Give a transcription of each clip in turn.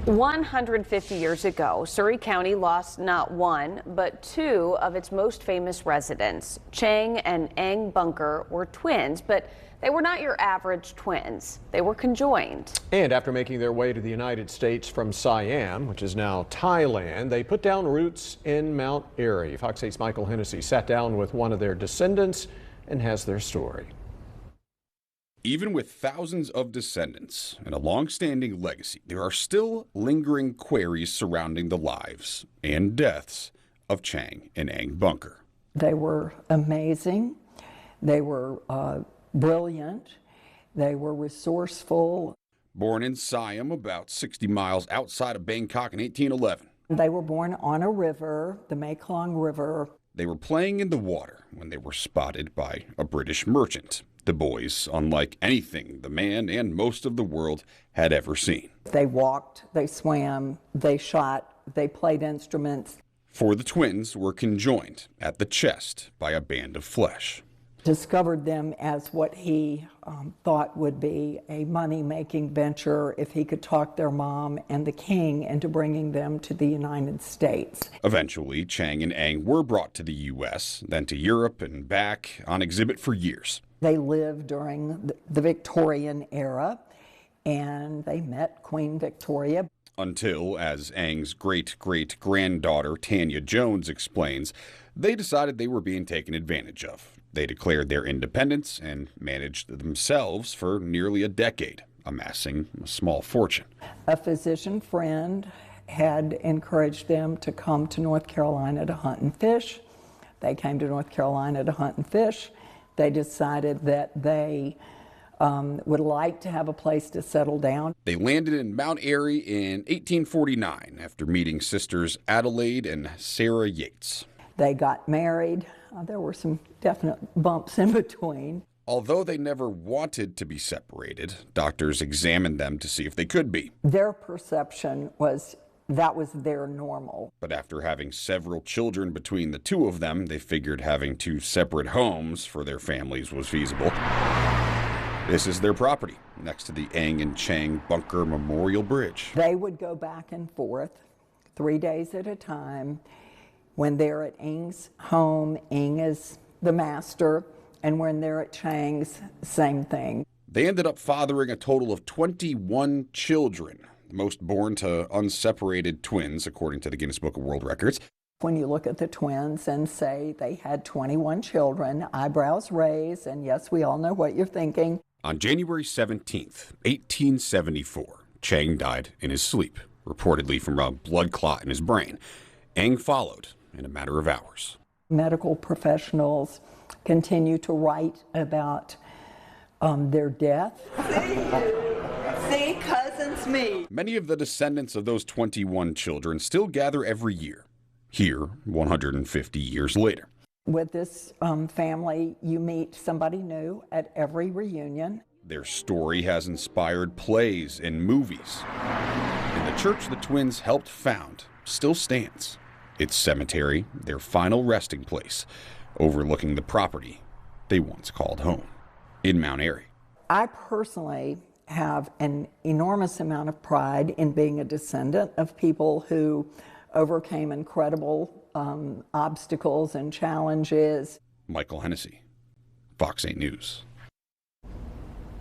150 years ago, Surry County lost not one, but two of its most famous residents. Chang and Eng Bunker were twins, but they were not your average twins. They were conjoined. And after making their way to the United States from Siam, which is now Thailand, they put down roots in Mount Airy. Fox 8's Michael Hennessy sat down with one of their descendants and has their story. Even with thousands of descendants and a long-standing legacy, there are still lingering queries surrounding the lives and deaths of Chang and Eng Bunker. They were amazing. They were brilliant. They were resourceful. Born in Siam, about 60 miles outside of Bangkok in 1811. They were born on a river, the Mekong River. They were playing in the water when they were spotted by a British merchant. The boys, unlike anything the man and most of the world had ever seen. They walked, they swam, they shot, they played instruments. For the twins were conjoined at the chest by a band of flesh. Discovered them as what he thought would be a money-making venture if he could talk their mom and the king into bringing them to the United States. Eventually, Chang and Eng were brought to the U.S., then to Europe and back on exhibit for years. They lived during the Victorian era, and they met Queen Victoria. Until, as Eng's great-great-granddaughter Tanya Jones explains, they decided they were being taken advantage of. They declared their independence and managed themselves for nearly a decade, amassing a small fortune. A physician friend had encouraged them to come to North Carolina to hunt and fish. They came to North Carolina to hunt and fish. They decided that they would like to have a place to settle down. They landed in Mount Airy in 1849 after meeting sisters Adelaide and Sarah Yates. They got married. There were some definite bumps in between. Although they never wanted to be separated, doctors examined them to see if they could be. Their perception was that was their normal. But after having several children between the two of them, they figured having two separate homes for their families was feasible. This is their property, next to the Eng and Chang Bunker Memorial Bridge. They would go back and forth 3 days at a time. When they're at Eng's home, Eng is the master, and when they're at Chang's, same thing. They ended up fathering a total of 21 children, the most born to unseparated twins, according to the Guinness Book of World Records. When you look at the twins and say they had 21 children, eyebrows raise, and yes, we all know what you're thinking. On January 17th, 1874, Chang died in his sleep, reportedly from a blood clot in his brain. Eng followed in a matter of hours. Medical professionals continue to write about their death. See, cousins me. Many of the descendants of those 21 children still gather every year, here 150 years later. With this family, you meet somebody new at every reunion. Their story has inspired plays and movies. And the church the twins helped found still stands. Its cemetery, their final resting place, overlooking the property they once called home in Mount Airy. I personally have an enormous amount of pride in being a descendant of people who overcame incredible obstacles and challenges. Michael Hennessy, Fox 8 News.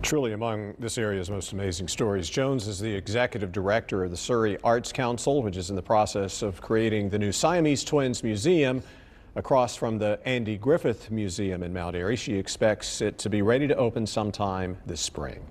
Truly among this area's most amazing stories. Jones is the executive director of the Surry Arts Council, which is in the process of creating the new Siamese Twins Museum across from the Andy Griffith Museum in Mount Airy. She expects it to be ready to open sometime this spring.